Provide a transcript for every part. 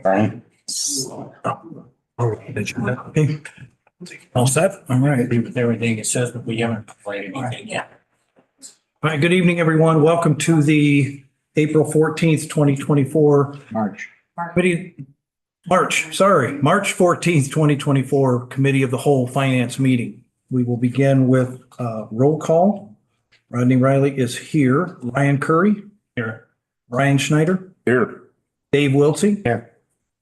Brian? Okay. All set? All right. Agree with everything it says, but we haven't played anything yet. All right. Good evening, everyone. Welcome to the April 14th, 2024 March. March 14th, 2024 Committee of the Whole Finance meeting. We will begin with roll call. Rodney Riley is here. Ryan Curry. Here. Ryan Schneider. Here. Dave Wiltsey. Here.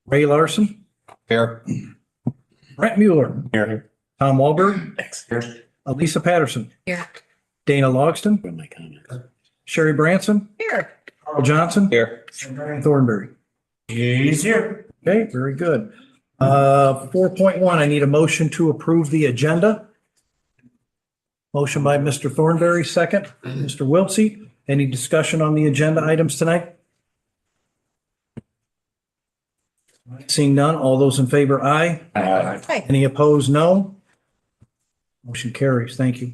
Ray Larson. Here. Brent Mueller. Here. Tom Wahlberg. Here. Elisa Patterson. Here. Dana Logston. For my comments. Sherry Branson. Here. Carl Johnson. Here. And Brian Thornberry. He's here. Okay, very good. 4.1, I need a motion to approve the agenda. Motion by Mr. Thornberry, second. Mr. Wiltsey, any discussion on the agenda items tonight? Seeing none, all those in favor, aye. Hi. Any opposed, no. Motion carries. Thank you.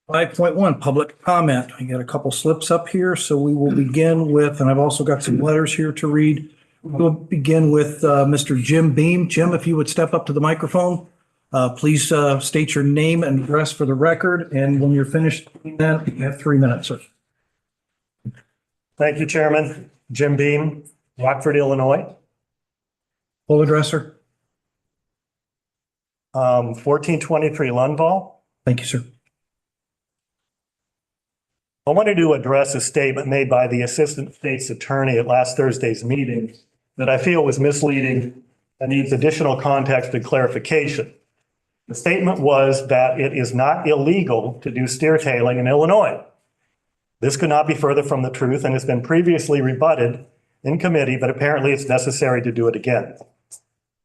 5.1, public comment. I got a couple slips up here, so we will begin with, and I've also got some letters here to read. We'll begin with Mr. Jim Beam. Jim, if you would step up to the microphone, please state your name and address for the record. And when you're finished, then you have 3 minutes, sir. Thank you, Chairman. Jim Beam, Rockford, Illinois. Full address, sir. 1423 Lundvall. Thank you, sir. I wanted to address a statement made by the Assistant State's Attorney at last Thursday's meeting that I feel was misleading and needs additional context and clarification. The statement was that it is not illegal to do steer tailing in Illinois. This could not be further from the truth and has been previously rebutted in committee, but apparently it's necessary to do it again.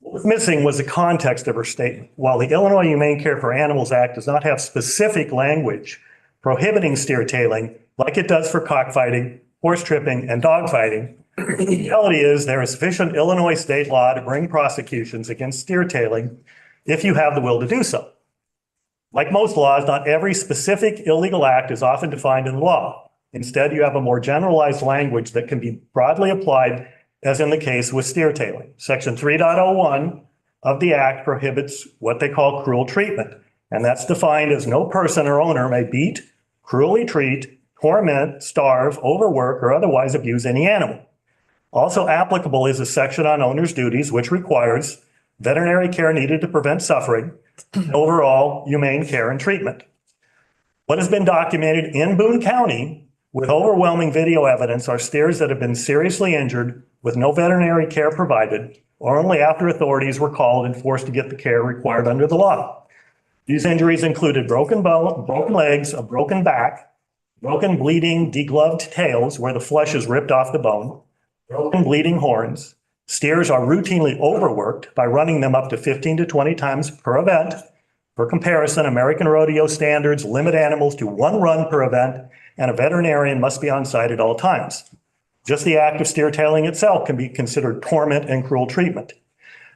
What was missing was the context of her statement. While the Illinois Humane Care for Animals Act does not have specific language prohibiting steer tailing like it does for cockfighting, horse tripping, and dog fighting, the reality is there is sufficient Illinois state law to bring prosecutions against steer tailing if you have the will to do so. Like most laws, not every specific illegal act is often defined in law. Instead, you have a more generalized language that can be broadly applied, as in the case with steer tailing. Section 3.01 of the act prohibits what they call cruel treatment, and that's defined as no person or owner may beat, cruelly treat, torment, starve, overwork, or otherwise abuse any animal. Also applicable is a section on owner's duties, which requires veterinary care needed to prevent suffering, and overall humane care and treatment. What has been documented in Boone County with overwhelming video evidence are steers that have been seriously injured with no veterinary care provided, or only after authorities were called and forced to get the care required under the law. These injuries included broken bone, broken legs, a broken back, broken, bleeding, degloved tails where the flesh is ripped off the bone, broken, bleeding horns. Steers are routinely overworked by running them up to 15 to 20 times per event. For comparison, American rodeo standards limit animals to 1 run per event, and a veterinarian must be on site at all times. Just the act of steer tailing itself can be considered torment and cruel treatment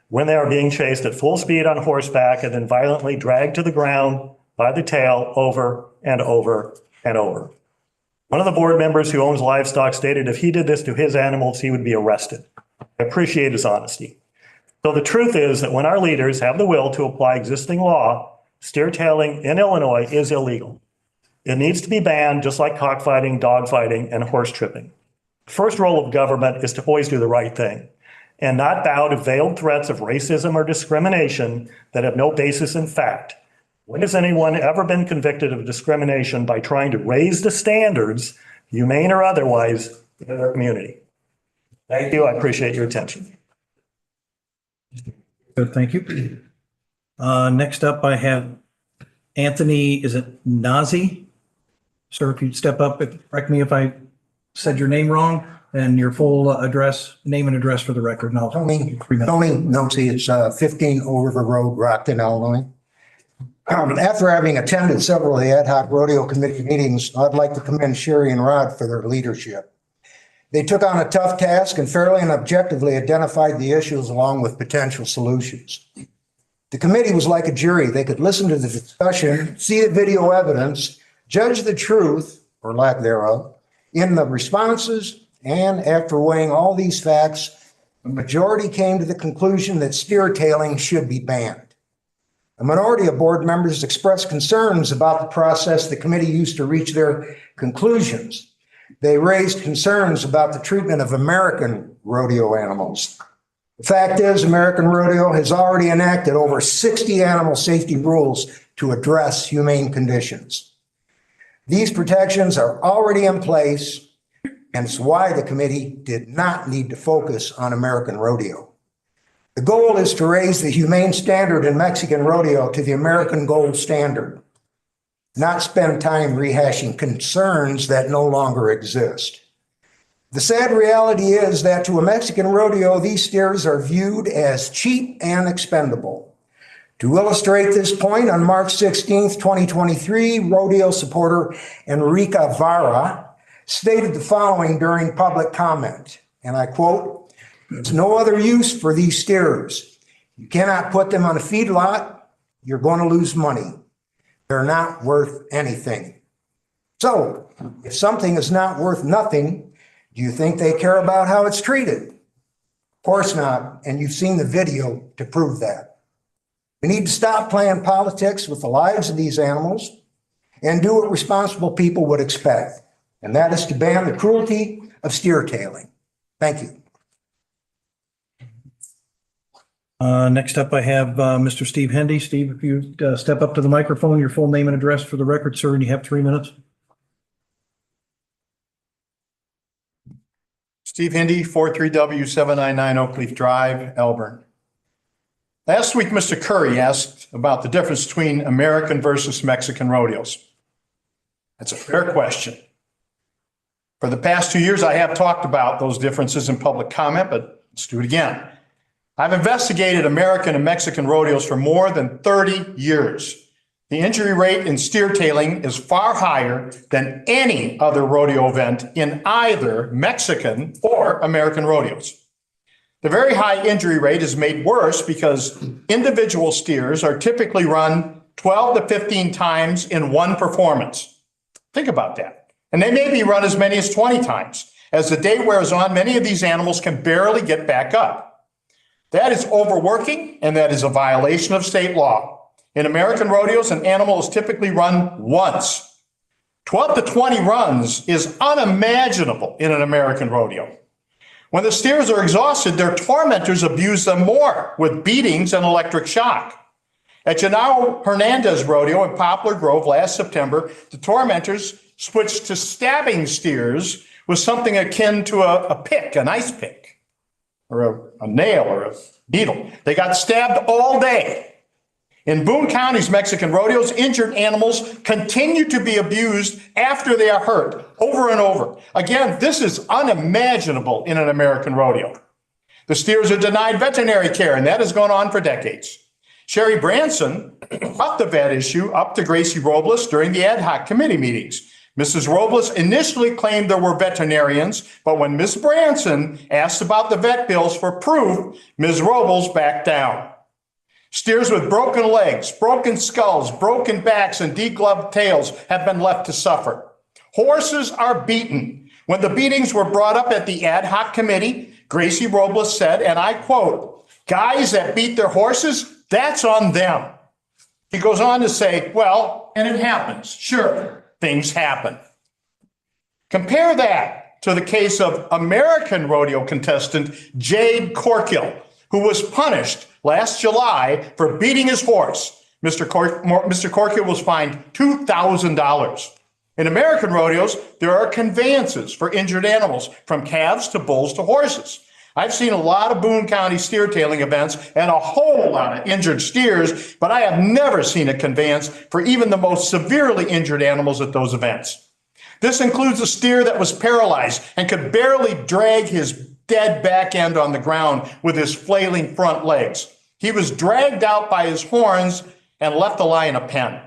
when they are being chased at full speed on horseback and then violently dragged to the ground by the tail over and over and over. One of the board members who owns livestock stated if he did this to his animals, he would be arrested. I appreciate his honesty. So the truth is that when our leaders have the will to apply existing law, steer tailing in Illinois is illegal. It needs to be banned just like cockfighting, dogfighting, and horse tripping. The first role of government is to always do the right thing and not bow to veiled threats of racism or discrimination that have no basis in fact. When has anyone ever been convicted of discrimination by trying to raise the standards, humane or otherwise, in their community? Thank you. I appreciate your attention. Good, thank you. Next up, I have Anthony, is it Nazi? Sir, if you'd step up, correct me if I said your name wrong, and your full address, name and address for the record. And I'll Tony Nolte, it's 15 Old River Road, Rockton, Illinois. After having attended several of the ad hoc rodeo committee meetings, I'd like to commend Sherry and Rod for their leadership. They took on a tough task and fairly and objectively identified the issues along with potential solutions. The committee was like a jury. They could listen to the discussion, see the video evidence, judge the truth or lack thereof in the responses, and after weighing all these facts, A majority came to the conclusion that steer tailing should be banned. A minority of board members expressed concerns about the process the committee used to reach their conclusions. They raised concerns about the treatment of American rodeo animals. The fact is, American Rodeo has already enacted over 60 animal safety rules to address humane conditions. These protections are already in place, and it's why the committee did not need to focus on American Rodeo. The goal is to raise the humane standard in Mexican rodeo to the American gold standard, not spend time rehashing concerns that no longer exist. The sad reality is that to a Mexican rodeo, these steers are viewed as cheap and expendable. To illustrate this point, on March 16th, 2023, rodeo supporter Enrica Vara stated the following during public comment, and I quote, "There's no other use for these steers. You cannot put them on a feedlot. You're going to lose money. They're not worth anything." So, if something is not worth nothing, do you think they care about how it's treated? Of course not, and you've seen the video to prove that. We need to stop playing politics with the lives of these animals and do what responsible people would expect, and that is to ban the cruelty of steer tailing. Thank you. Next up, I have Mr. Steve Hendy. Steve, if you step up to the microphone, your full name and address for the record, sir, and you have 3 minutes. Steve Hindy, 43W799 Oakleaf Drive, Elburn. Last week, Mr. Curry asked about the difference between American versus Mexican rodeos. That's a fair question. For the past 2 years, I have talked about those differences in public comment, but let's do it again. I've investigated American and Mexican rodeos for more than 30 years. The injury rate in steer tailing is far higher than any other rodeo event in either Mexican or American rodeos. The very high injury rate is made worse because individual steers are typically run 12 to 15 times in one performance. Think about that. And they may be run as many as 20 times. As the day wears on, many of these animals can barely get back up. That is overworking, and that is a violation of state law. In American rodeos, an animal is typically run once. 12 to 20 runs is unimaginable in an American rodeo. When the steers are exhausted, their tormentors abuse them more with beatings and electric shock. At Genaro Hernandez Rodeo in Poplar Grove last September, the tormentors switched to stabbing steers with something akin to a pick, an ice pick, or a nail or a needle. They got stabbed all day. In Boone County's Mexican rodeos, injured animals continue to be abused after they are hurt over and over. Again, this is unimaginable in an American rodeo. The steers are denied veterinary care, and that has gone on for decades. Sherry Branson brought the vet issue up to Gracie Robles during the ad hoc committee meetings. Mrs. Robles initially claimed there were veterinarians, but when Ms. Branson asked about the vet bills for proof, Ms. Robles backed down. Steers with broken legs, broken skulls, broken backs, and degloved tails have been left to suffer. Horses are beaten. When the beatings were brought up at the ad hoc committee, Gracie Robles said, and I quote, "Guys that beat their horses, that's on them." He goes on to say, well, and it happens. Sure, things happen. Compare that to the case of American rodeo contestant Jade Corkill, who was punished last July for beating his horse. Mr. Corkill was fined $2,000. In American rodeos, there are conveyances for injured animals, from calves to bulls to horses. I've seen a lot of Boone County steer tailing events and a whole lot of injured steers, but I have never seen a conveyance for even the most severely injured animals at those events. This includes a steer that was paralyzed and could barely drag his dead back end on the ground with his flailing front legs. He was dragged out by his horns and left to lie in a pen.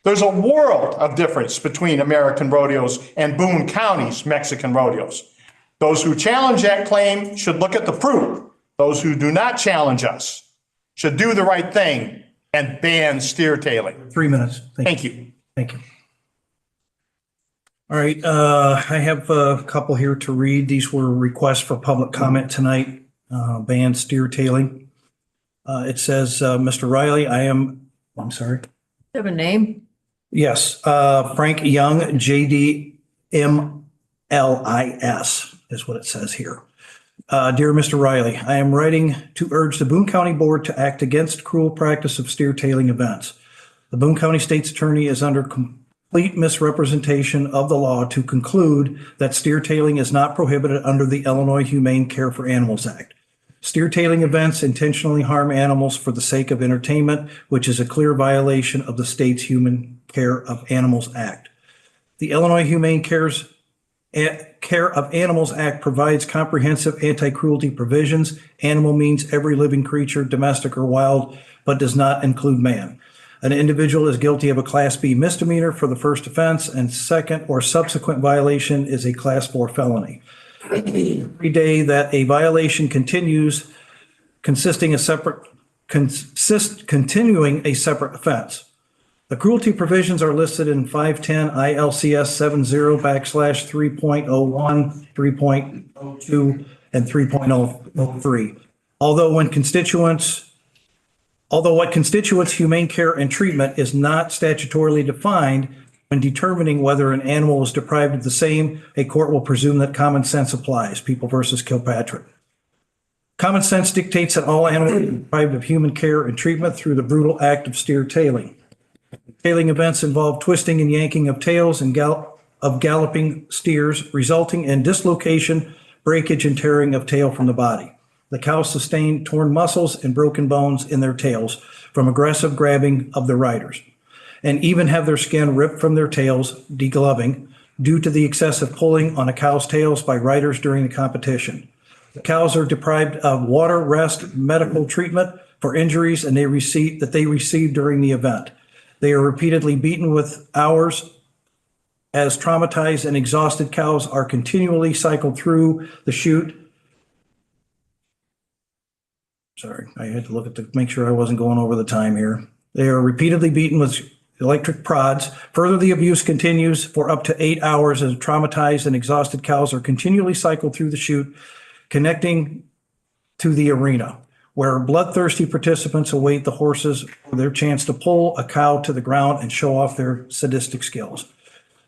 There's a world of difference between American rodeos and Boone County's Mexican rodeos. Those who challenge that claim should look at the proof. Those who do not challenge us should do the right thing and ban steer tailing. 3 minutes. Thank you. Thank you. All right, I have a couple here to read. These were requests for public comment tonight. ban steer tailing. It says, Mr. Riley, I'm sorry. You have a name? Yes, Frank Young, JD MLIS is what it says here. Dear Mr. Riley, I am writing to urge the Boone County Board to act against cruel practice of steer tailing events. The Boone County State's Attorney is under complete misrepresentation of the law to conclude that steer tailing is not prohibited under the Illinois Humane Care for Animals Act. Steer tailing events intentionally harm animals for the sake of entertainment, which is a clear violation of the state's Human Care of Animals Act. The Illinois Humane Care of Animals Act provides comprehensive anti-cruelty provisions. Animal means every living creature, domestic or wild, but does not include man. An individual is guilty of a Class B misdemeanor for the first offense, and second or subsequent violation is a Class 4 felony. Every day that a violation continues, continuing a separate offense. The cruelty provisions are listed in 510 ILCS 70/3.01, 3.02, and 3.03. Although what constitutes humane care and treatment is not statutorily defined, when determining whether an animal is deprived of the same, a court will presume that common sense applies. People versus Kilpatrick. Common sense dictates that all animals are deprived of human care and treatment through the brutal act of steer tailing. Tailing events involve twisting and yanking of tails and of galloping steers, resulting in dislocation, breakage, and tearing of tail from the body. The cows sustain torn muscles and broken bones in their tails from aggressive grabbing of the riders, and even have their skin ripped from their tails, degloving, due to the excessive pulling on a cow's tails by riders during the competition. The cows are deprived of water, rest, medical treatment for injuries and they received during the event. They are repeatedly beaten with hours as traumatized and exhausted cows are continually cycled through the chute. Sorry, I had to look at make sure I wasn't going over the time here. They are repeatedly beaten with electric prods. Further, the abuse continues for up to 8 hours as traumatized and exhausted cows are continually cycled through the chute, connecting to the arena, where bloodthirsty participants await the horses for their chance to pull a cow to the ground and show off their sadistic skills.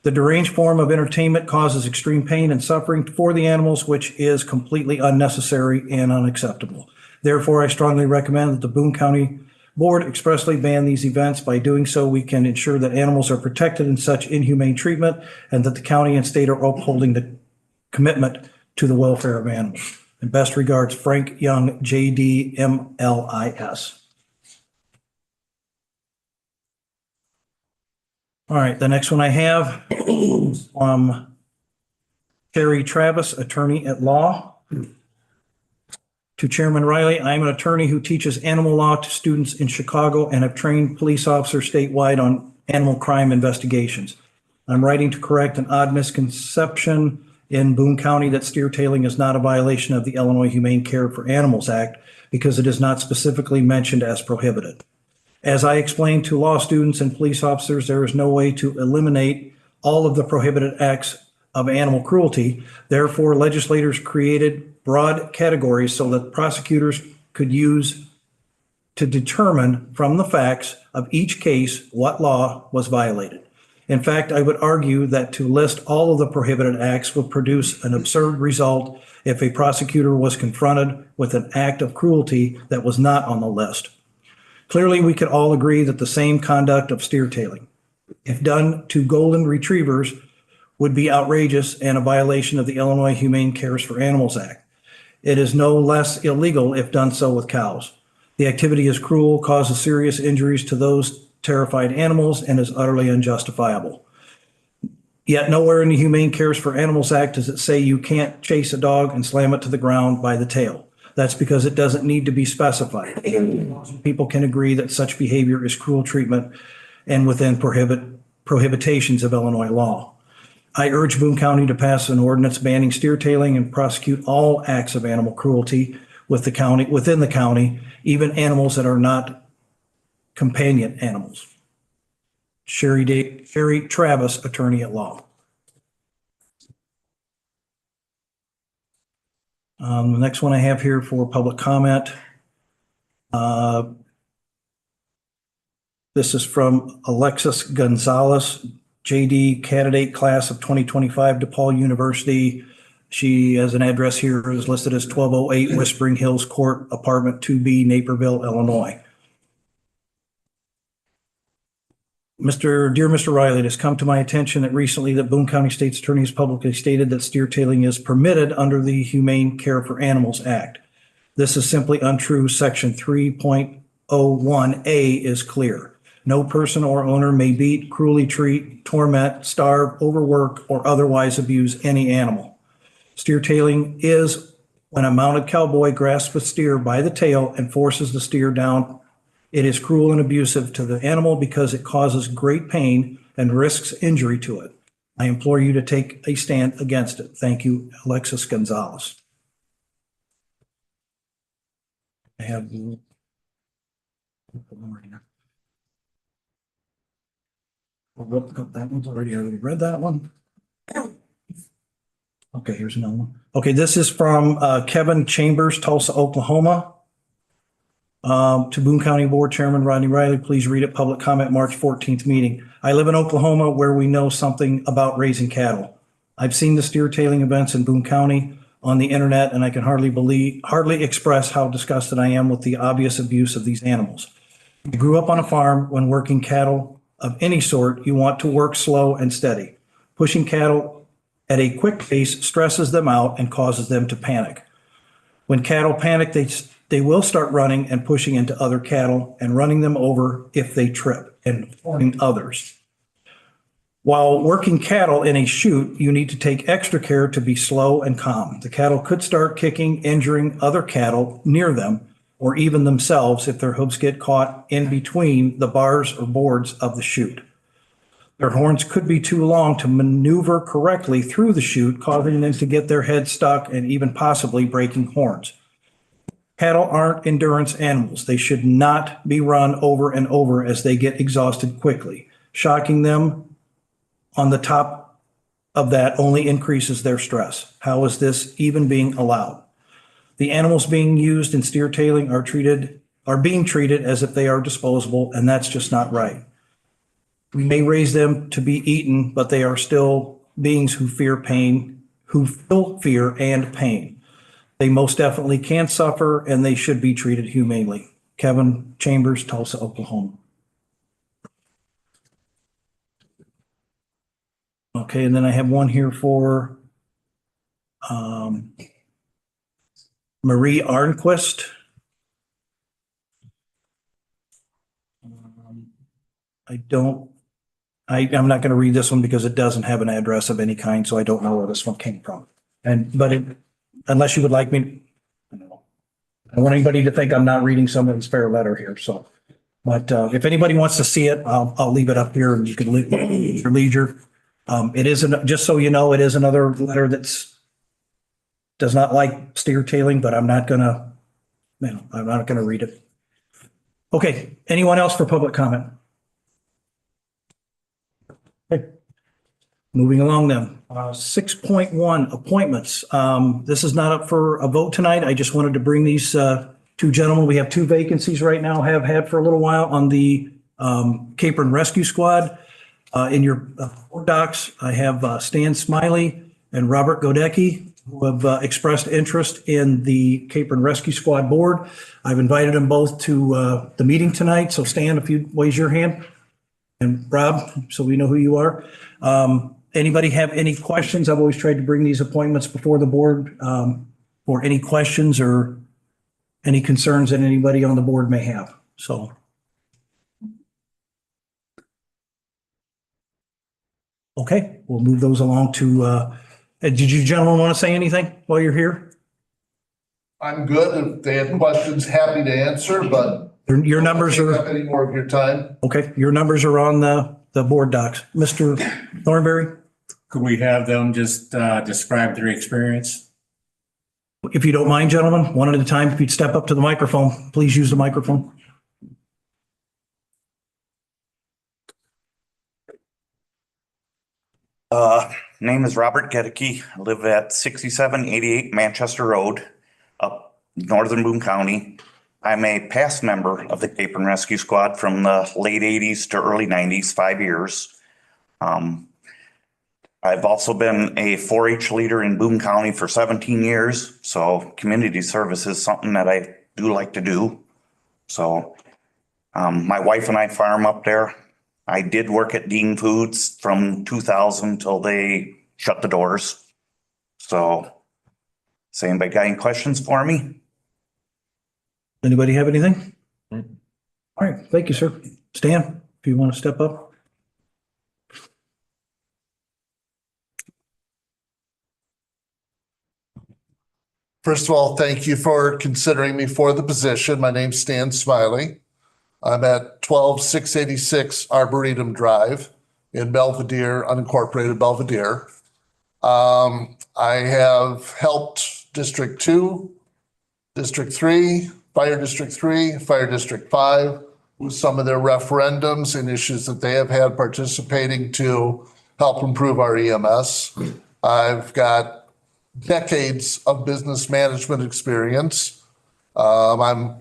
The deranged form of entertainment causes extreme pain and suffering for the animals, which is completely unnecessary and unacceptable. Therefore, I strongly recommend that the Boone County Board expressly ban these events. By doing so, we can ensure that animals are protected in such inhumane treatment and that the county and state are upholding the commitment to the welfare of animals. In best regards, Frank Young, JD MLIS. All right, the next one I have is from Terry Travis, attorney at law. To Chairman Riley, I am an attorney who teaches animal law to students in Chicago and have trained police officers statewide on animal crime investigations. I'm writing to correct an odd misconception in Boone County that steer tailing is not a violation of the Illinois Humane Care for Animals Act because it is not specifically mentioned as prohibited. As I explained to law students and police officers, there is no way to eliminate all of the prohibited acts of animal cruelty. Therefore, legislators created broad categories so that prosecutors could use to determine from the facts of each case what law was violated. In fact, I would argue that to list all of the prohibited acts would produce an absurd result if a prosecutor was confronted with an act of cruelty that was not on the list. Clearly, we could all agree that the same conduct of steer tailing, if done to golden retrievers, would be outrageous and a violation of the Illinois Humane Cares for Animals Act. It is no less illegal if done so with cows. The activity is cruel, causes serious injuries to those terrified animals, and is utterly unjustifiable. Yet nowhere in the Humane Cares for Animals Act does it say you can't chase a dog and slam it to the ground by the tail. That's because it doesn't need to be specified. People can agree that such behavior is cruel treatment and within prohibitions of Illinois law. I urge Boone County to pass an ordinance banning steer tailing and prosecute all acts of animal cruelty within the county, even animals that are not companion animals. Sherry Travis, attorney at law. The next one I have here for public comment. This is from Alexis Gonzalez, JD candidate class of 2025, DePaul University. She has an address here is listed as 1208 Whispering Hills Court, apartment 2B, Naperville, Illinois. Dear Mr. Riley, it has come to my attention that recently that Boone County State's Attorney has publicly stated that steer tailing is permitted under the Humane Care for Animals Act. This is simply untrue. Section 3.01A is clear. No person or owner may beat, cruelly treat, torment, starve, overwork, or otherwise abuse any animal. Steer tailing is when a mounted cowboy grasps a steer by the tail and forces the steer down. It is cruel and abusive to the animal because it causes great pain and risks injury to it. I implore you to take a stand against it. Thank you, Alexis Gonzalez. I have. That one's already read that one. Okay, here's another one. Okay, this is from Kevin Chambers, Tulsa, Oklahoma. To Boone County Board Chairman Rodney Riley, please read it. Public comment, March 14th meeting. I live in Oklahoma where we know something about raising cattle. I've seen the steer tailing events in Boone County on the internet, and I can hardly express how disgusted I am with the obvious abuse of these animals. I grew up on a farm. When working cattle of any sort, you want to work slow and steady. Pushing cattle at a quick pace stresses them out and causes them to panic. When cattle panic, they will start running and pushing into other cattle and running them over if they trip and harming others. While working cattle in a chute, you need to take extra care to be slow and calm. The cattle could start kicking, injuring other cattle near them, or even themselves if their hooves get caught in between the bars or boards of the chute. Their horns could be too long to maneuver correctly through the chute, causing them to get their head stuck and even possibly breaking horns. Cattle aren't endurance animals. They should not be run over and over as they get exhausted quickly. Shocking them on the top of that only increases their stress. How is this even being allowed? The animals being used in steer tailing are being treated as if they are disposable, and that's just not right. We may raise them to be eaten, but they are still beings who feel fear and pain. They most definitely can suffer, and they should be treated humanely. Kevin Chambers, Tulsa, Oklahoma. Okay, and then I have one here for Marie Arnquist. I'm not going to read this one because it doesn't have an address of any kind, so I don't know where this one came from. Unless you would like me, I don't know. I don't want anybody to think I'm not reading someone's fair letter here, so. But if anybody wants to see it, I'll leave it up here and you can leave it at your leisure. It isn't, just so you know, it is another letter does not like steer tailing, but I'm not gonna read it. Okay, anyone else for public comment? Okay. Moving along then, 6.1 appointments. This is not up for a vote tonight. I just wanted to bring these two gentlemen. We have two vacancies right now, have had for a little while on the Capron Rescue Squad. In your board docs, I have Stan Smiley and Robert Godecki, who have expressed interest in the Capron Rescue Squad board. I've invited them both to the meeting tonight. So Stan, if you raise your hand, and Rob, so we know who you are. Anybody have any questions? I've always tried to bring these appointments before the board for any questions or any concerns that anybody on the board may have. So. Okay, we'll move those along to, did you gentlemen want to say anything while you're here? I'm good. If they have questions, happy to answer, but Your numbers don't take are, up any more of your time. okay, your numbers are on the board docs. Mr. Thornberry, Could we have them just describe their experience? if you don't mind, gentlemen, one at a time, if you'd step up to the microphone, please use the microphone. Name is Robert Gedeke. I live at 6788 Manchester Road, up northern Boone County. I'm a past member of the Cape and Rescue Squad from the late 80s to early 90s, 5 years. I've also been a 4-H leader in Boone County for 17 years. So community service is something that I do like to do. So my wife and I farm up there. I did work at Dean Foods from 2000 till they shut the doors. So, has anybody got any questions for me? Anybody have anything? All right, thank you, sir. Stan, if you want to step up. First of all, thank you for considering me for the position. My name's Stan Smiley. I'm at 12686 Arboretum Drive in Belvedere, unincorporated Belvedere. I have helped District 2, District 3, Fire District 3, Fire District 5 with some of their referendums and issues that they have had participating to help improve our EMS. I've got decades of business management experience. I'm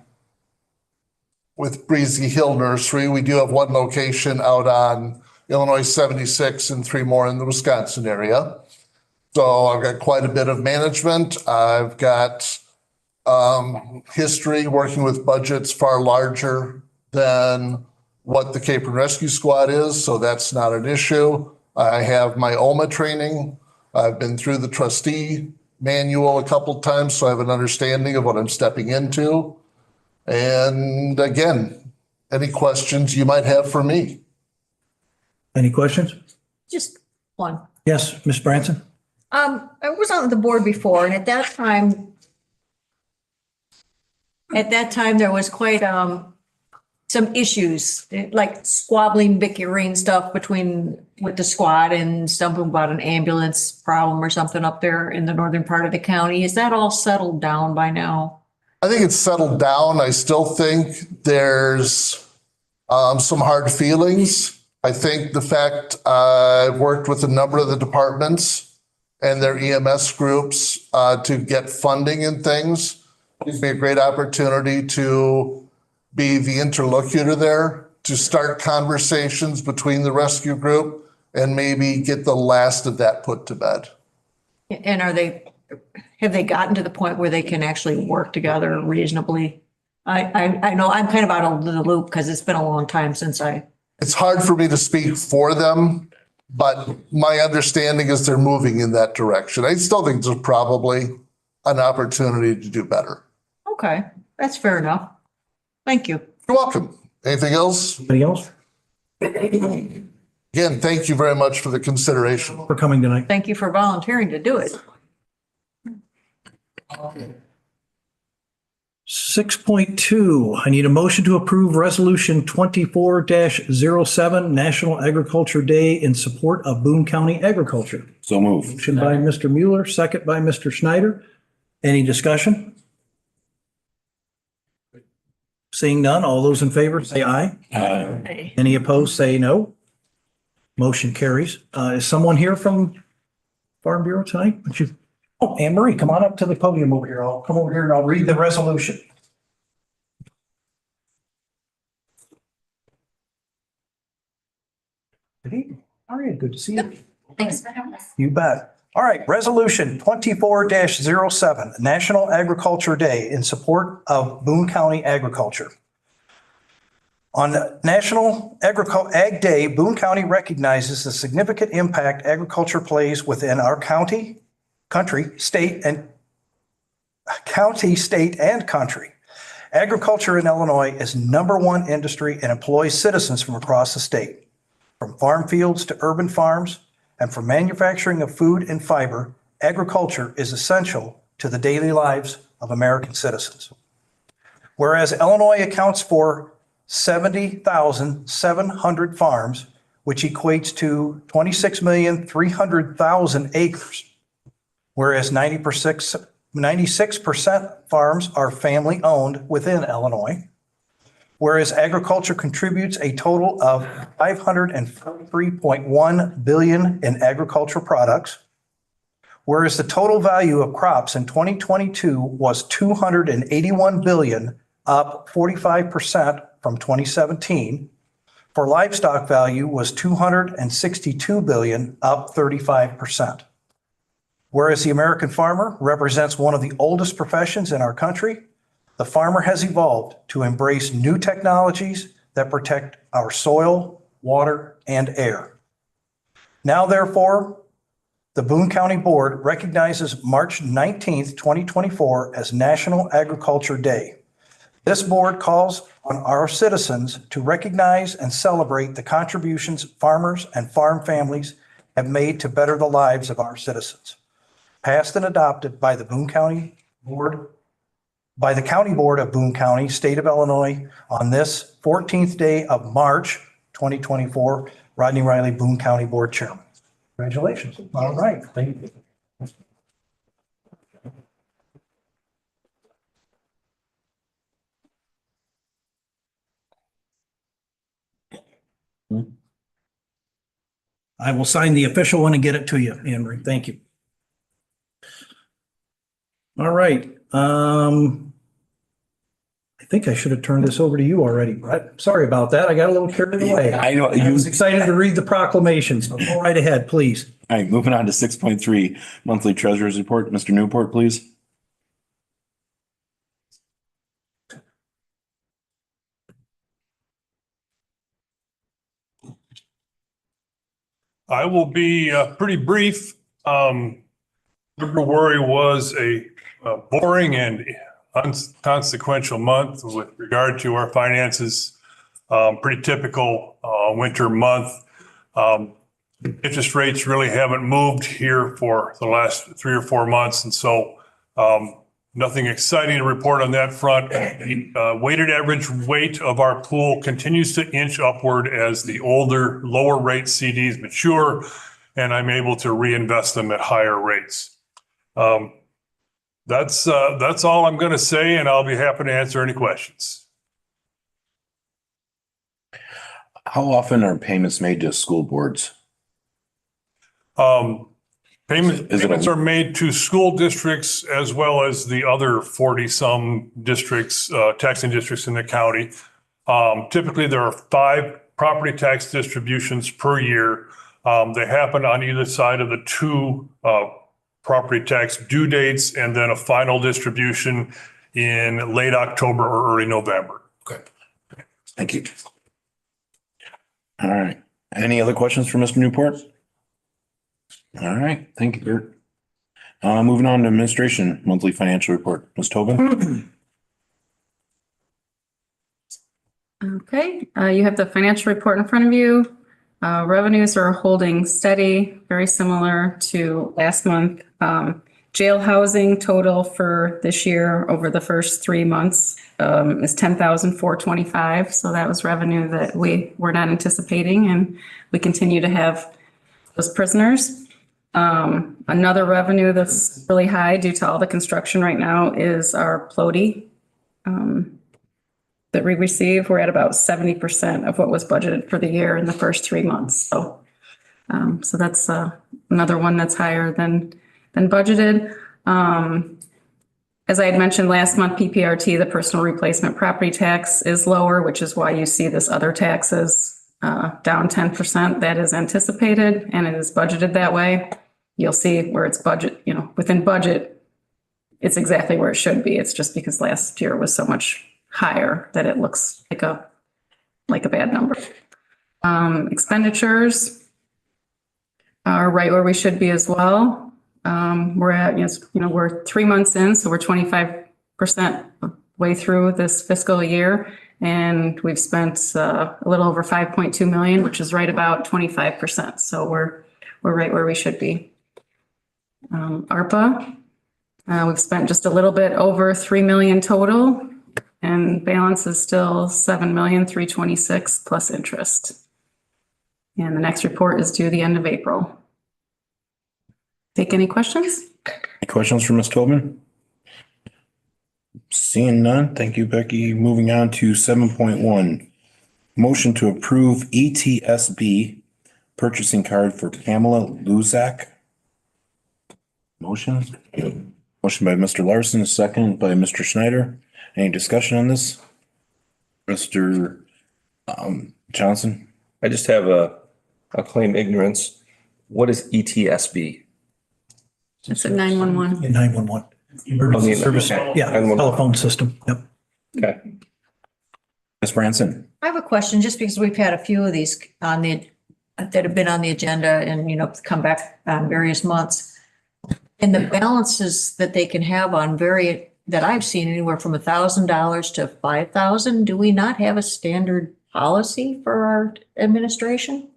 with Breezy Hill Nursery. We do have one location out on Illinois 76 and 3 more in the Wisconsin area. So I've got quite a bit of management. I've got history working with budgets far larger than what the Cape and Rescue Squad is, so that's not an issue. I have my OMA training. I've been through the trustee manual a couple times, so I have an understanding of what I'm stepping into. And again, any questions you might have for me? Any questions? Just one. Yes, Ms. Branson? I was on the board before, and at that time there was quite some issues, like squabbling, bickering stuff with the squad and something about an ambulance problem or something up there in the northern part of the county. Is that all settled down by now? I think it's settled down. I still think there's some hard feelings. I think the fact I've worked with a number of the departments and their EMS groups to get funding and things gives me a great opportunity to be the interlocutor there, to start conversations between the rescue group and maybe get the last of that put to bed. And have they gotten to the point where they can actually work together reasonably? I know I'm kind of out of the loop because it's been a long time since It's hard for me to speak for them, but my understanding is they're moving in that direction. I still think there's probably an opportunity to do better. Okay, that's fair enough. Thank you. You're welcome. Anything else? Anybody else Again, thank you very much for the consideration. for coming tonight? Thank you for volunteering to do it. 6.2, I need a motion to approve Resolution 24-07, National Agriculture Day in support of Boone County agriculture. So move. Motion by Mr. Mueller, second by Mr. Schneider. Any discussion? Seeing none, all those in favor say aye. Any opposed, say no. Motion carries. Is someone here from Farm Bureau tonight? Would you? Oh, Anne Marie, come on up to the podium over here. I'll come over here and I'll read the resolution. Good evening. How are you? Good to see you. Thanks for having us. You bet. All right, Resolution 24-07, National Agriculture Day in support of Boone County agriculture. On National Ag Day, Boone County recognizes the significant impact agriculture plays within our country, state, and country. Agriculture in Illinois is #1 industry and employs citizens from across the state. From farm fields to urban farms, and from manufacturing of food and fiber, agriculture is essential to the daily lives of American citizens. Whereas Illinois accounts for 70,700 farms, which equates to 26,300,000 acres. Whereas 96% farms are family owned within Illinois. Whereas agriculture contributes a total of $543.1 billion in agricultural products. Whereas the total value of crops in 2022 was $281 billion, up 45% from 2017. For livestock value was $262 billion, up 35%. Whereas the American farmer represents one of the oldest professions in our country, the farmer has evolved to embrace new technologies that protect our soil, water, and air. Now, therefore, the Boone County Board recognizes March 19th, 2024 as National Agriculture Day. This board calls on our citizens to recognize and celebrate the contributions farmers and farm families have made to better the lives of our citizens. Passed and adopted by the County Board of Boone County, State of Illinois, on this 14th day of March 2024. Rodney Riley, Boone County Board Chairman. Congratulations. All right. Thank you. I will sign the official one and get it to you, Henry. Thank you. All right. I think I should have turned this over to you already, Brett. Sorry about that. I got a little carried away. I know. I was excited to read the proclamations. So go right ahead, please. All right, moving on to 6.3, monthly treasurer's report. Mr. Newport, please. I will be pretty brief. February was a boring and inconsequential month with regard to our finances. Pretty typical winter month. Interest rates really haven't moved here for the last 3 or 4 months. And so nothing exciting to report on that front. Weighted average weight of our pool continues to inch upward as the older, lower rate CDs mature, and I'm able to reinvest them at higher rates. That's all I'm going to say, and I'll be happy to answer any questions. How often are payments made to school boards? Payments are made to school districts as well as the other 40-some districts, taxing districts in the county. Typically, there are 5 property tax distributions per year. They happen on either side of the 2 property tax due dates, and then a final distribution in late October or early November. Okay. Thank you. All right. Any other questions for Mr. Newport? All right. Thank you, Bert. Moving on to administration monthly financial report. Ms. Tobin? Okay, you have the financial report in front of you. Revenues are holding steady, very similar to last month. Jail housing total for this year over the first 3 months is $10,425. So that was revenue that we were not anticipating, and we continue to have those prisoners. Another revenue that's really high due to all the construction right now is our Plody that we receive. We're at about 70% of what was budgeted for the year in the first 3 months. So that's another one that's higher than budgeted. As I had mentioned last month, PPRT, the personal replacement property tax, is lower, which is why you see this other taxes down 10%. That is anticipated, and it is budgeted that way. You'll see where it's budget, within budget, it's exactly where it should be. It's just because last year was so much higher that it looks like a bad number. Expenditures are right where we should be as well. We're at, we're 3 months in, so we're 25% way through this fiscal year, and we've spent a little over 5.2 million, which is right about 25%. So we're right where we should be. ARPA, we've spent just a little bit over 3 million total, and balance is still 7,326,000 plus interest. And the next report is due the end of April. Take any questions? Any questions for Ms. Tobin? Seeing none, thank you, Becky. Moving on to 7.1. Motion to approve ETSB purchasing card for Pamela Luzak. Motion? Motion by Mr. Larson, second by Mr. Schneider. Any discussion on this? Mr. Johnson? I just have a claim ignorance. What is ETSB? It's a 911. In 911. Emergency service. Okay. Yeah, 911. telephone system. Yep. Okay. Ms. Branson? I have a question, just because we've had a few of these on the, that have been on the agenda and, come back on various months. And the balances that they can have on that I've seen anywhere from $1,000 to $5,000. Do we not have a standard policy for our administration?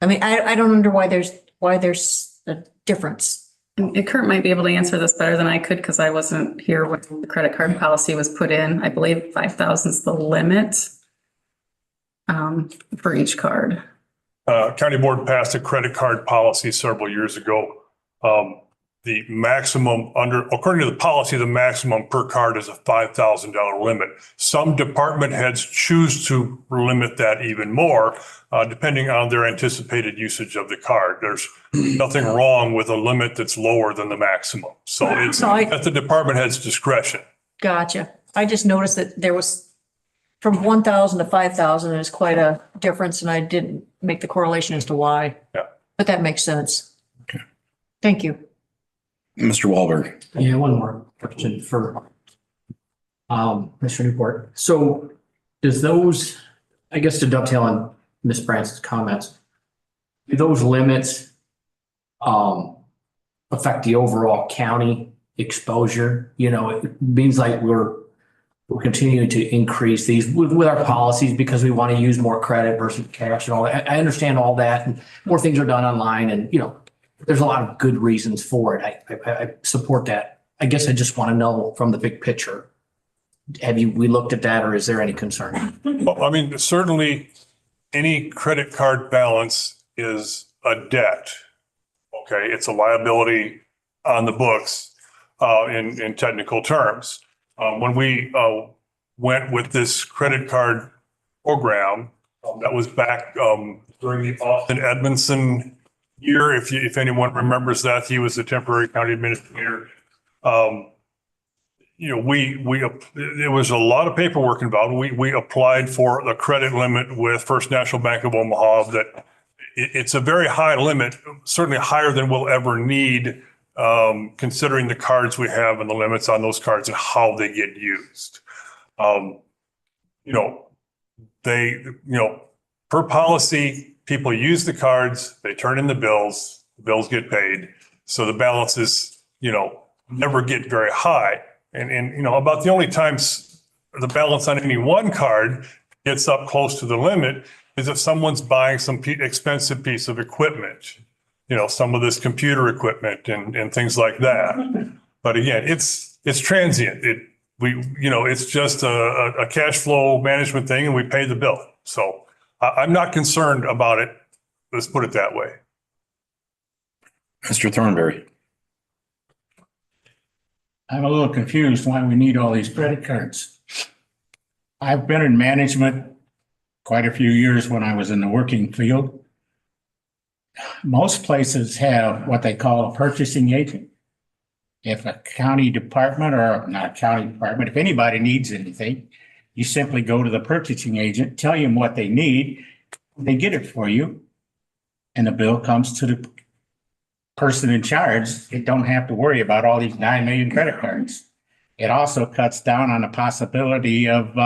I mean, I don't under why there's a difference. And Kurt might be able to answer this better than I could because I wasn't here when the credit card policy was put in. I believe 5,000 is the limit for each card. County board passed a credit card policy several years ago. The maximum according to the policy, the maximum per card is a $5,000 limit. Some department heads choose to limit that even more, depending on their anticipated usage of the card. There's nothing wrong with a limit that's lower than the maximum. So it's at the department head's discretion. Gotcha. I just noticed that there was from 1,000 to 5,000 is quite a difference, and I didn't make the correlation as to why. Yeah. But that makes sense. Okay. Thank you. Mr. Wahlberg? Yeah, one more question for Mr. Newport. So does those, I guess to dovetail on Ms. Branson's comments, do those limits affect the overall county exposure? It means like we're continuing to increase these with our policies because we want to use more credit versus cash and all that. I understand all that, and more things are done online, and there's a lot of good reasons for it. I support that. I guess I just want to know from the big picture, we looked at that, or is there any concern? Well, I mean, certainly any credit card balance is a debt. Okay, it's a liability on the books in technical terms. When we went with this credit card program, that was back during the Austin Edmondson year. If anyone remembers that, he was the temporary county administrator. There was a lot of paperwork involved. We applied for the credit limit with First National Bank of Omaha. That it's a very high limit, certainly higher than we'll ever need, considering the cards we have and the limits on those cards and how they get used. Per policy, people use the cards, they turn in the bills get paid. So the balances, never get very high. And about the only times the balance on any one card gets up close to the limit is if someone's buying some expensive piece of equipment, some of this computer equipment and things like that. But again, it's transient. It's just a cash flow management thing, and we pay the bill. So I'm not concerned about it. Let's put it that way. Mr. Thornberry? I'm a little confused why we need all these credit cards. I've been in management quite a few years when I was in the working field. Most places have what they call a purchasing agent. If a county department, or not a county department, if anybody needs anything, you simply go to the purchasing agent, tell them what they need, they get it for you, and the bill comes to the person in charge. They don't have to worry about all these 9 million credit cards. It also cuts down on the possibility of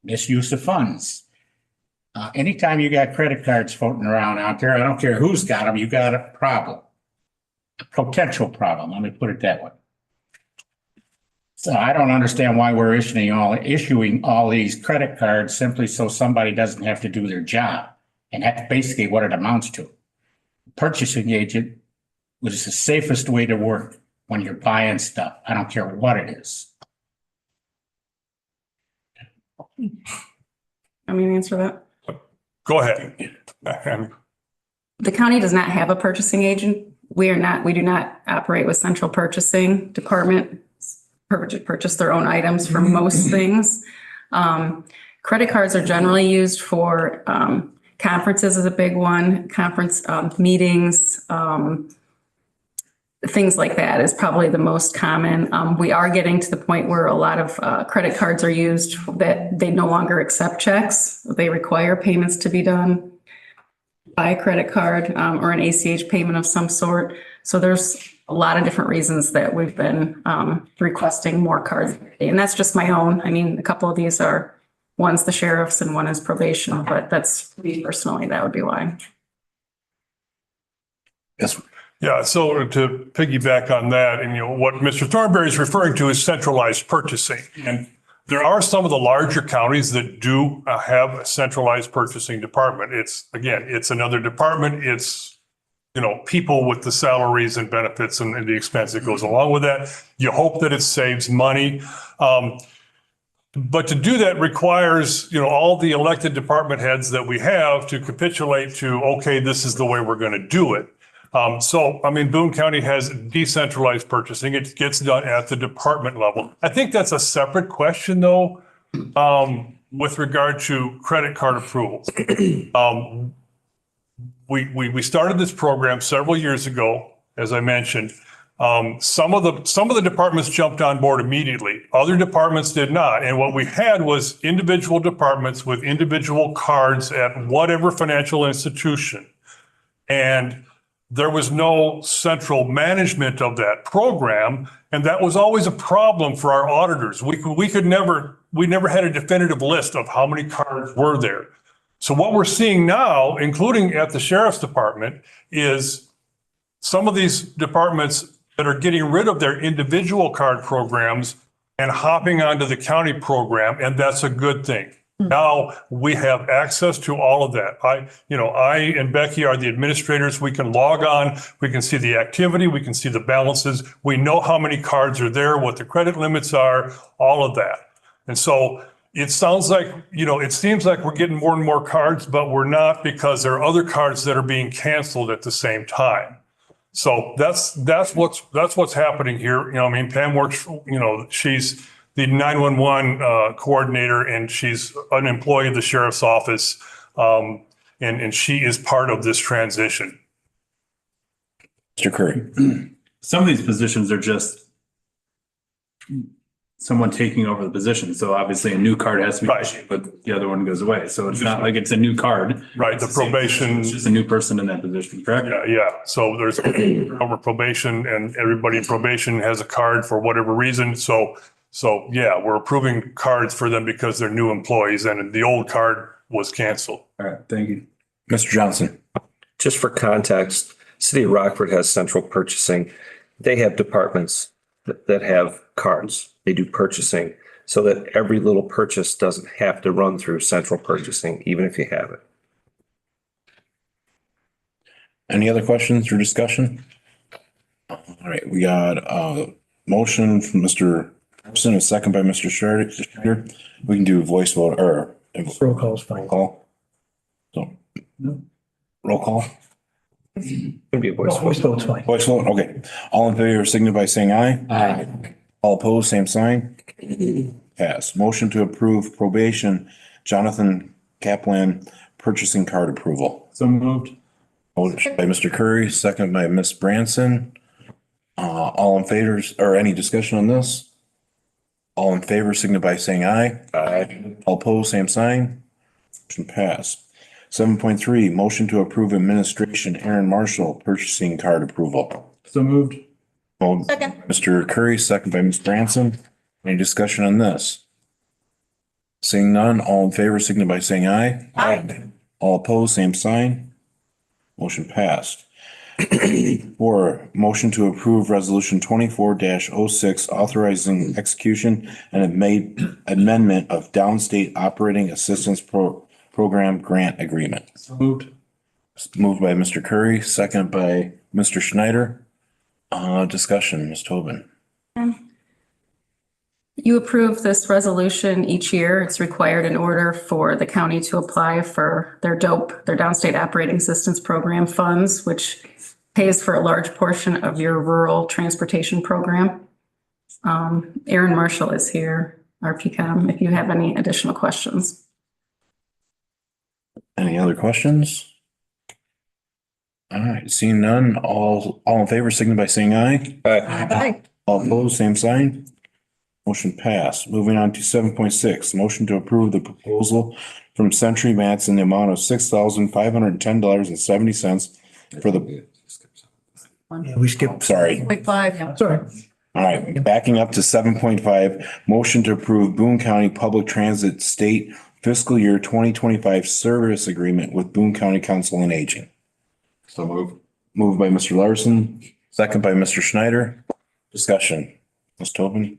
misuse of funds. Anytime you got credit cards floating around out there, I don't care who's got them, you got a problem, a potential problem. Let me put it that way. So I don't understand why we're issuing all these credit cards simply so somebody doesn't have to do their job. And that's basically what it amounts to. Purchasing agent, which is the safest way to work when you're buying stuff. I don't care what it is. I mean, answer that. Go ahead. The county does not have a purchasing agent. We do not operate with central purchasing department. purchase their own items for most things. Credit cards are generally used for conferences is a big one, conference meetings, things like that is probably the most common. We are getting to the point where a lot of credit cards are used that they no longer accept checks. They require payments to be done by a credit card or an ACH payment of some sort. So there's a lot of different reasons that we've been requesting more cards. And that's just my own. I mean, a couple of these are, one's the sheriff's and one is probation, but that's me personally, that would be why. Yes. Yeah, so to piggyback on that, and what Mr. Thornberry is referring to is centralized purchasing. And there are some of the larger counties that do have a centralized purchasing department. It's another department. It's, people with the salaries and benefits and the expense that goes along with that. You hope that it saves money. But to do that requires, all the elected department heads that we have to capitulate to, okay, this is the way we're going to do it. Boone County has decentralized purchasing. It gets done at the department level. I think that's a separate question though, with regard to credit card approvals. We started this program several years ago, as I mentioned. Some of the departments jumped on board immediately. Other departments did not. And what we had was individual departments with individual cards at whatever financial institution. And there was no central management of that program, and that was always a problem for our auditors. We never had a definitive list of how many cards were there. So what we're seeing now, including at the sheriff's department, is some of these departments that are getting rid of their individual card programs and hopping onto the county program, and that's a good thing. Now we have access to all of that. I and Becky are the administrators. We can log on. We can see the activity. We can see the balances. We know how many cards are there, what the credit limits are, all of that. And so it sounds like, it seems like we're getting more and more cards, but we're not, because there are other cards that are being canceled at the same time. So that's what's happening here. Pam works, she's the 911 coordinator, and she's an employee of the sheriff's office. And she is part of this transition. Mr. Curry. Some of these positions are just someone taking over the position. So obviously a new card has to be issued, but the other one goes away. So it's not like it's a new card. Right. The probation. It's just a new person in that position, correct? Yeah. So there's over probation, and everybody in probation has a card for whatever reason. So yeah, we're approving cards for them because they're new employees, and the old card was canceled. All right. Thank you. Mr. Johnson. Just for context, City of Rockford has central purchasing. They have departments that have cards. They do purchasing so that every little purchase doesn't have to run through central purchasing, even if you have it. Any other questions or discussion? All right, we got a motion from Mr. Thompson, a second by Mr. Schrader. We can do a voice vote or Roll call is fine. roll call. So, roll call. It'd be a voice Voice vote. vote's fine. Voice vote, okay. All in favor, signify by saying aye. Aye. All opposed, same sign. Pass. Motion to approve probation, Jonathan Kaplan, purchasing card approval. So moved. Motion by Mr. Curry, second by Ms. Branson. All in favor, or any discussion on this? All in favor, signify by saying aye. Aye. All opposed, same sign. Motion passed. 7.3, motion to approve administration, Aaron Marshall, purchasing card approval. So moved. Second. Mr. Curry, second by Ms. Branson. Any discussion on this? Seeing none, all in favor, signify by saying aye. Aye. All opposed, same sign. Motion passed. 4, motion to approve resolution 24-06, authorizing execution and amendment of downstate operating assistance program grant agreement. So moved. Moved by Mr. Curry, second by Mr. Schneider. Discussion, Ms. Tobin. You approve this resolution each year. It's required in order for the county to apply for their downstate operating assistance program funds, which pays for a large portion of your rural transportation program. Aaron Marshall is here, our PCOM, if you have any additional questions. Any other questions? All right, seeing none, all in favor, signify by saying aye. Aye. All opposed, same sign. Motion passed. Moving on to 7.6, motion to approve the proposal from Century Mats in the amount of $6,510.70 for the, Yeah, we skipped. sorry. 0.5. Sorry. All right, backing up to 7.5, motion to approve Boone County Public Transit State Fiscal Year 2025 Service Agreement with Boone County Council on Aging. So move. Moved by Mr. Larson, second by Mr. Schneider. Discussion. Ms. Tobin?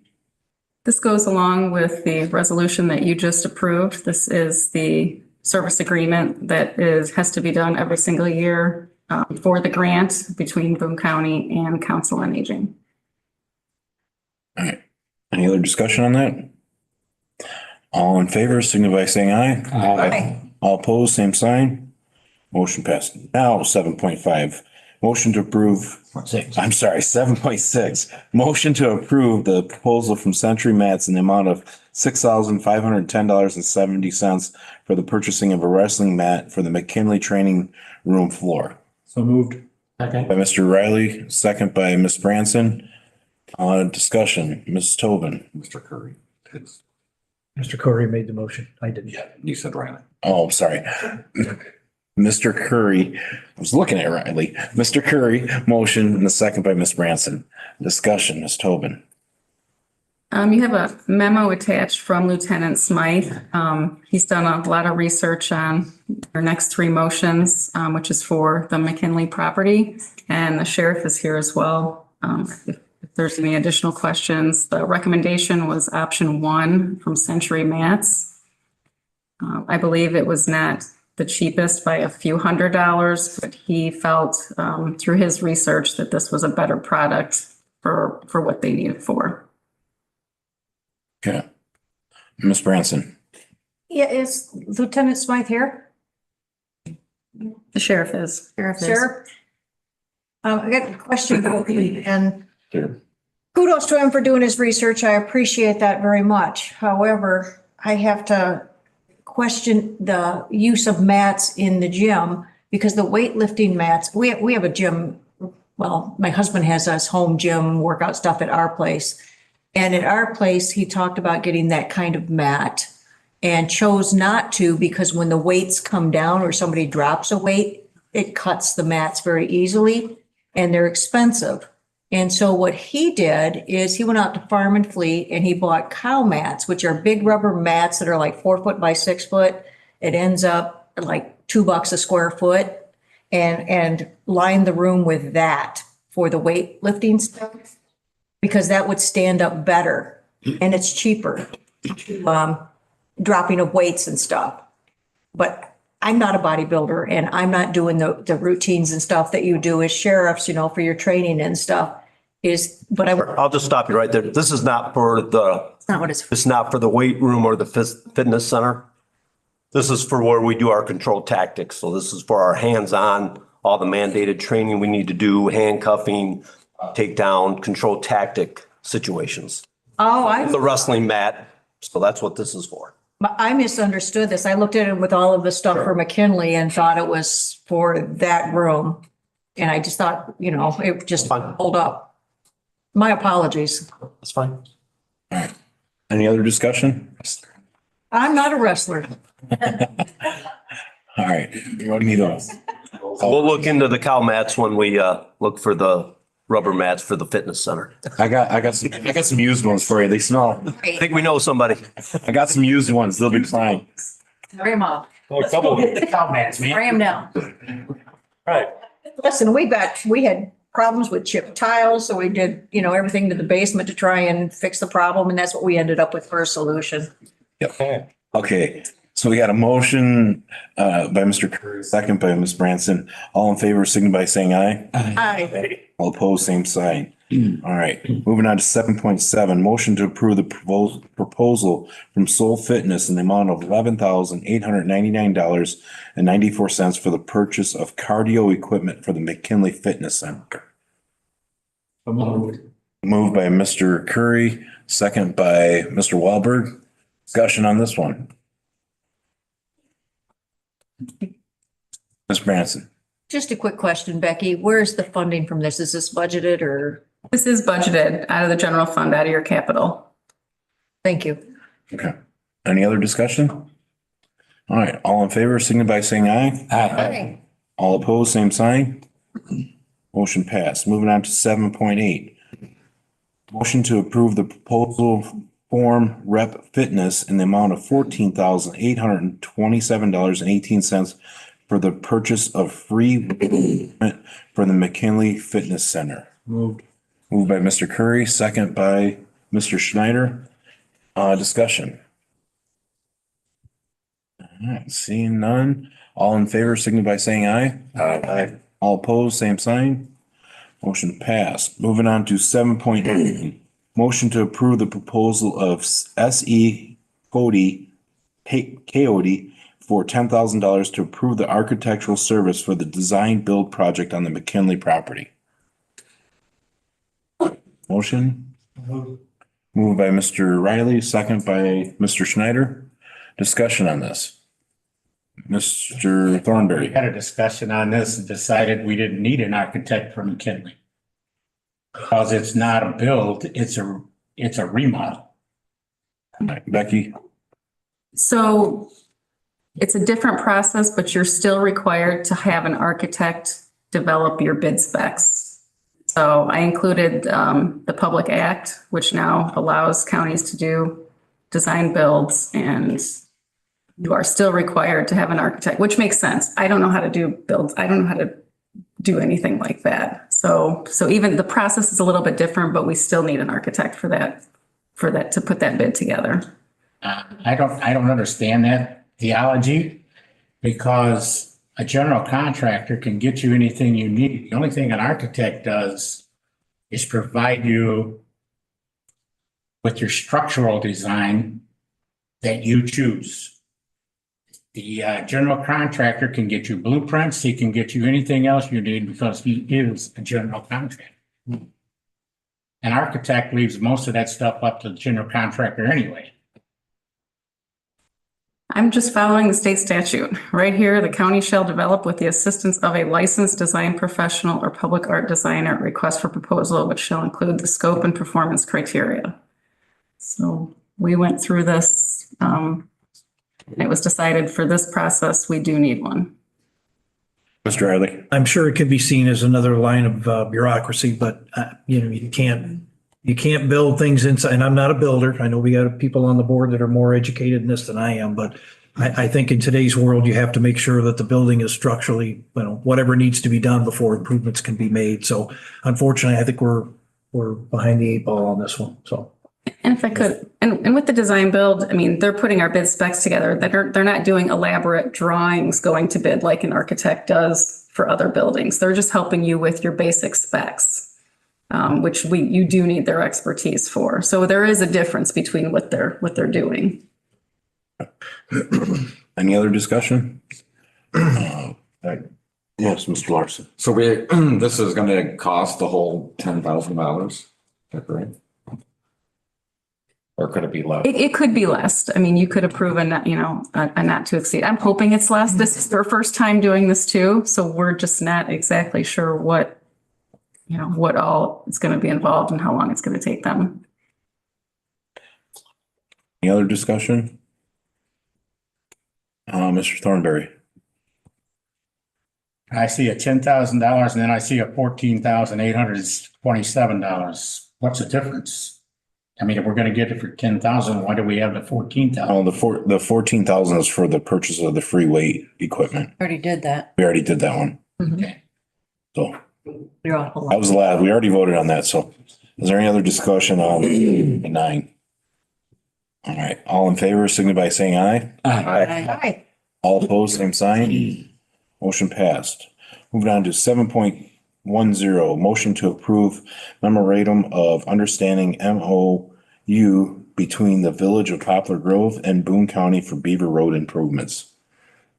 This goes along with the resolution that you just approved. This is the service agreement that has to be done every single year for the grant between Boone County and Council on Aging. All right. Any other discussion on that? All in favor, signify by saying aye. Aye. All opposed, same sign. Motion passed. Now 7.5, motion to approve. 7.6. Motion to approve the proposal from Century Mats in the amount of $6,510.70 for the purchasing of a wrestling mat for the McKinley Training Room floor. So moved. By Mr. Riley, second by Ms. Branson. Discussion, Ms. Tobin. Mr. Curry. Mr. Corey made the motion. I didn't. Yeah, you said Riley. Oh, sorry. Mr. Curry, I was looking at Riley. Mr. Curry, motion, and the second by Ms. Branson. Discussion, Ms. Tobin. You have a memo attached from Lieutenant Smythe. He's done a lot of research on our next three motions, which is for the McKinley property, and the sheriff is here as well. If there's any additional questions, the recommendation was option 1 from Century Mats. I believe it was not the cheapest by a few $100s, but he felt through his research that this was a better product for what they need it for. Okay. Ms. Branson. Yeah, is Lieutenant Smythe here? The sheriff is. Sheriff? I got a question for you, and Sure. kudos to him for doing his research. I appreciate that very much. However, I have to question the use of mats in the gym because the weightlifting mats, we have a gym. Well, my husband has us home gym workout stuff at our place. And at our place, he talked about getting that kind of mat and chose not to because when the weights come down or somebody drops a weight, it cuts the mats very easily and they're expensive. And so what he did is he went out to Farm and Fleet and he bought cow mats, which are big rubber mats that are like 4 foot by 6 foot. It ends up like $2 a square foot and lined the room with that for the weightlifting stuff because that would stand up better and it's cheaper, dropping of weights and stuff. But I'm not a bodybuilder and I'm not doing the routines and stuff that you do as sheriffs, you know, for your training and stuff. I'll just stop you right there. This is not for It's not what it's. it's not for the weight room or the fitness center. This is for where we do our control tactics. So this is for our hands-on, all the mandated training we need to do, handcuffing, takedown, control tactic situations. Oh, The wrestling mat. So that's what this is for. I misunderstood this. I looked at it with all of the stuff for McKinley and thought it was for that room. And I just thought, you know, it just hold up. My apologies. That's fine. Any other discussion? I'm not a wrestler. All right. Neither. We'll look into the cow mats when we look for the rubber mats for the fitness center. I got some used ones for you. They smell. I think we know somebody. I got some used ones. They'll be fine. Spray them off. A couple. The cow mats, man. Spray them down. Right. Listen, we had problems with chipped tiles, so we did, you know, everything to the basement to try and fix the problem, and that's what we ended up with for a solution. Yep. Okay. So we got a motion by Mr. Curry, second by Ms. Branson. All in favor, signify by saying aye. Aye. All opposed, same sign. All right. Moving on to 7.7, motion to approve the proposal from Soul Fitness in the amount of $11,899.94 for the purchase of cardio equipment for the McKinley Fitness Center. Moved by Mr. Curry, second by Mr. Wahlberg. Discussion on this one. Ms. Branson. Just a quick question, Becky. Where's the funding from this? Is this budgeted or? This is budgeted out of the general fund, out of your capital. Thank you. Okay. Any other discussion? All right, all in favor, signify by saying aye. Aye. All opposed, same sign. Motion passed. Moving on to 7.8. Motion to approve the proposal form rep fitness in the amount of $14,827.18 for the purchase of free equipment for the McKinley Fitness Center. Moved by Mr. Curry, second by Mr. Schneider. Discussion. All right, seeing none. All in favor, signify by saying aye. Aye. All opposed, same sign. Motion passed. Moving on to 7.8. Motion to approve the proposal of SE Coty for $10,000 to approve the architectural service for the design build project on the McKinley property. Motion? Moved by Mr. Riley, second by Mr. Schneider. Discussion on this. Mr. We Thornberry. had a discussion on this and decided we didn't need an architect for McKinley. Because it's not a build, it's a remodel. Becky? So it's a different process, but you're still required to have an architect develop your bid specs. So I included the Public Act, which now allows counties to do design builds, and you are still required to have an architect, which makes sense. I don't know how to do builds. I don't know how to do anything like that. So even the process is a little bit different, but we still need an architect for that, to put that bid together. I don't understand that theology because a general contractor can get you anything you need. The only thing an architect does is provide you with your structural design that you choose. The general contractor can get you blueprints. He can get you anything else you need because he is a general contractor. An architect leaves most of that stuff up to the general contractor anyway. I'm just following the state statute. Right here, the county shall develop with the assistance of a licensed design professional or public art designer request for proposal, which shall include the scope and performance criteria. So we went through this. It was decided for this process, we do need one. Mr. Riley? I'm sure it could be seen as another line of bureaucracy, but you can't build things inside. And I'm not a builder. I know we got people on the board that are more educated in this than I am, but I think in today's world, you have to make sure that the building is structurally, whatever needs to be done before improvements can be made. So unfortunately, I think we're behind the eight ball on this one. So. And if I could, and with the design build, I mean, they're putting our bid specs together. They're not doing elaborate drawings going to bid like an architect does for other buildings. They're just helping you with your basic specs, which you do need their expertise for. So there is a difference between what they're doing. Any other discussion? Yes, Mr. Larson. So this is gonna cost the whole $10,000, is that correct? Or could it be less? It could be less. I mean, you could approve a not to exceed. I'm hoping it's less. This is their first time doing this too. So we're just not exactly sure what all is going to be involved and how long it's going to take them. Any other discussion? Mr. Thornberry. I see a $10,000 and then I see a $14,827. What's the difference? I mean, if we're going to get it for 10,000, why do we have the 14,000? Oh, the 14,000 is for the purchase of the free weight equipment. Already did that. We already did that one. Okay. So You're awful. I was glad. We already voted on that. So is there any other discussion on 9? All right. All in favor, signify by saying aye. Aye. All opposed, same sign. Motion passed. Moving on to 7.10, motion to approve memorandum of understanding MOU between the Village of Poplar Grove and Boone County for Beaver Road improvements.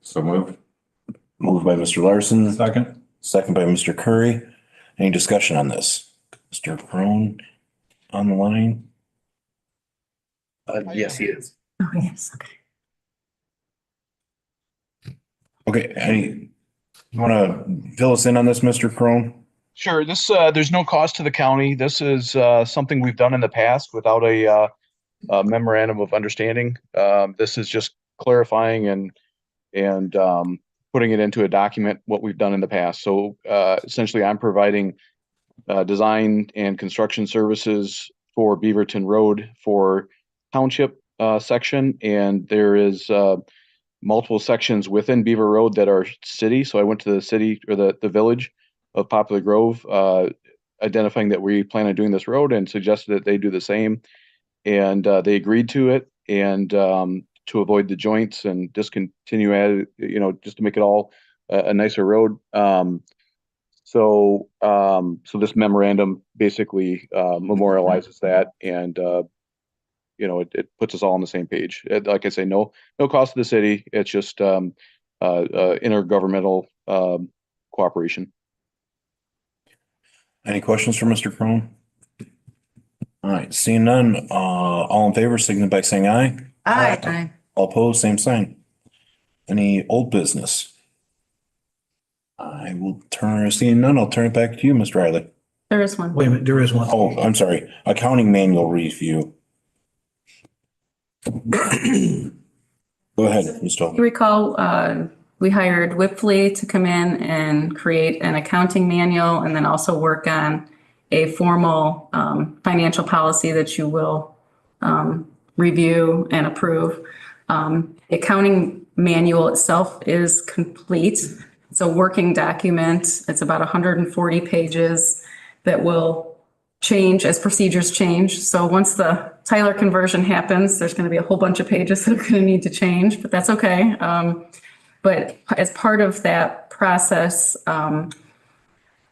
So moved. Moved by Mr. Larson. Second. Second by Mr. Curry. Any discussion on this? Mr. Crone, on the line? Yes, he is. Oh, yes, okay. Okay, you want to fill us in on this, Mr. Crone? Sure. There's no cost to the county. This is something we've done in the past without a memorandum of understanding. This is just clarifying and putting it into a document, what we've done in the past. So essentially, I'm providing design and construction services for Beaverton Road for township section, and there is multiple sections within Beaver Road that are city. So I went to the city or the village of Poplar Grove, identifying that we plan on doing this road and suggested that they do the same. And they agreed to it, and to avoid the joints and discontinue, just to make it all a nicer road. So this memorandum basically memorializes that, and it puts us all on the same page. Like I say, no cost to the city. It's just intergovernmental cooperation. Any questions for Mr. Crone? All right, seeing none, all in favor, signify by saying aye. Aye. All opposed, same sign. Any old business? Seeing none, I'll turn it back to you, Mr. Riley. There is one. Wait a minute, there is one. Oh, I'm sorry. Accounting manual review. Go ahead, Ms. You Tobin. recall, we hired Whipley to come in and create an accounting manual and then also work on a formal financial policy that you will review and approve. The accounting manual itself is complete. It's a working document. It's about 140 pages that will change as procedures change. So once the Tyler conversion happens, there's going to be a whole bunch of pages that are going to need to change, but that's okay. But as part of that process,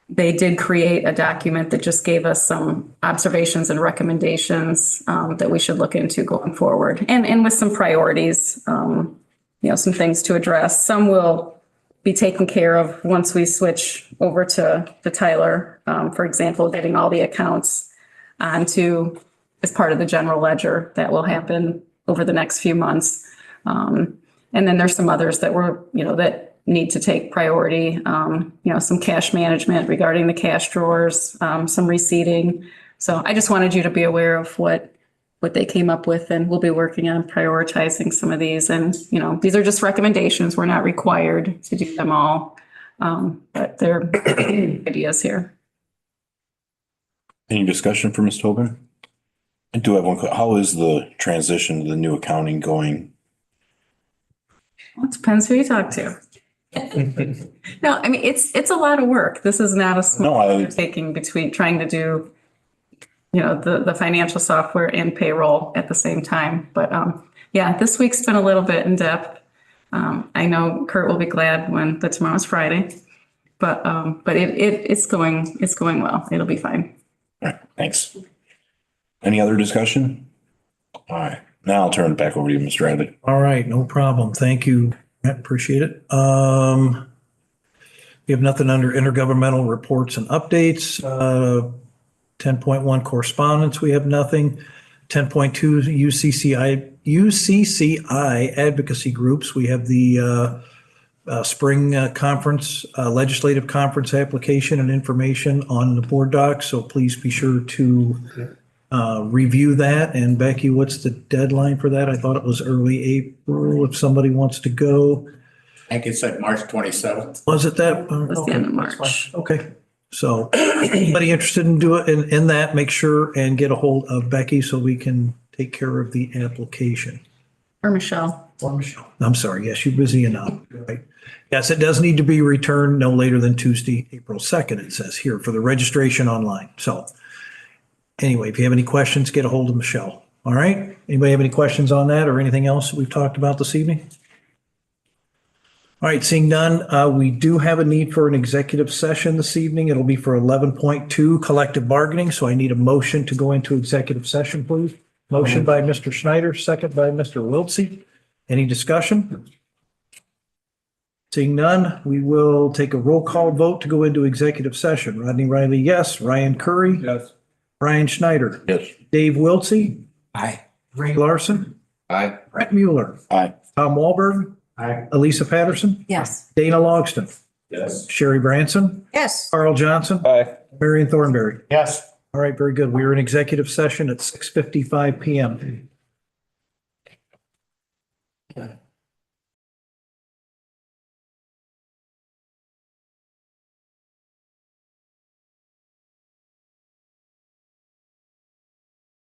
they did create a document that just gave us some observations and recommendations that we should look into going forward, and with some priorities, some things to address. Some will be taken care of once we switch over to Tyler. For example, getting all the accounts onto as part of the general ledger. That will happen over the next few months. And then there's some others that that need to take priority. Some cash management regarding the cash drawers, some receipting. So I just wanted you to be aware of what they came up with, and we'll be working on prioritizing some of these. And, these are just recommendations. We're not required to do them all, but they're ideas here. Any discussion for Ms. Tobin? I do have one. How is the transition to the new accounting going? Well, it depends who you talk to. No, I mean, it's a lot of work. This is not a small undertaking between trying to do, the financial software and payroll at the same time. But this week's been a little bit in depth. I know Kurt will be glad when tomorrow's Friday, but it's going well. It'll be fine. All right, thanks. Any other discussion? All right, now I'll turn it back over to you, Mr. Riley. All right, no problem. Thank you. I appreciate it. We have nothing under intergovernmental reports and updates. 10.1 correspondence, we have nothing. 10.2 UCCI advocacy groups. We have the spring conference, legislative conference application and information on the board docs. So please be sure to review that. And Becky, what's the deadline for that? I thought it was early April if somebody wants to go. I think it said March 27th. Was it that? It's the end of March. Okay. So anybody interested in in that, make sure and get a hold of Becky so we can take care of the application. Or Michelle. I'm sorry. Yes, you're busy enough. Right. Yes, it does need to be returned no later than Tuesday, April 2nd, it says here, for the registration online. So anyway, if you have any questions, get a hold of Michelle. All right. Anybody have any questions on that or anything else that we've talked about this evening? All right, seeing none, we do have a need for an executive session this evening. It'll be for 11.2 collective bargaining. So I need a motion to go into executive session, please. Motion by Mr. Schneider, second by Mr. Wiltsey. Any discussion? Seeing none, we will take a roll call vote to go into executive session. Rodney Riley, yes. Ryan Curry? Yes. Brian Schneider, Yes. Dave Wiltsey, Aye. Ray Larson, Aye. Brett Mueller, Aye. Tom Wahlberg, Aye. Elisa Patterson, Yes. Dana Logston, Yes. Sherry Branson, Yes. Carl Johnson, Aye. Marion Thornberry. Yes. All right, very good. We are in executive session at 6:55 PM.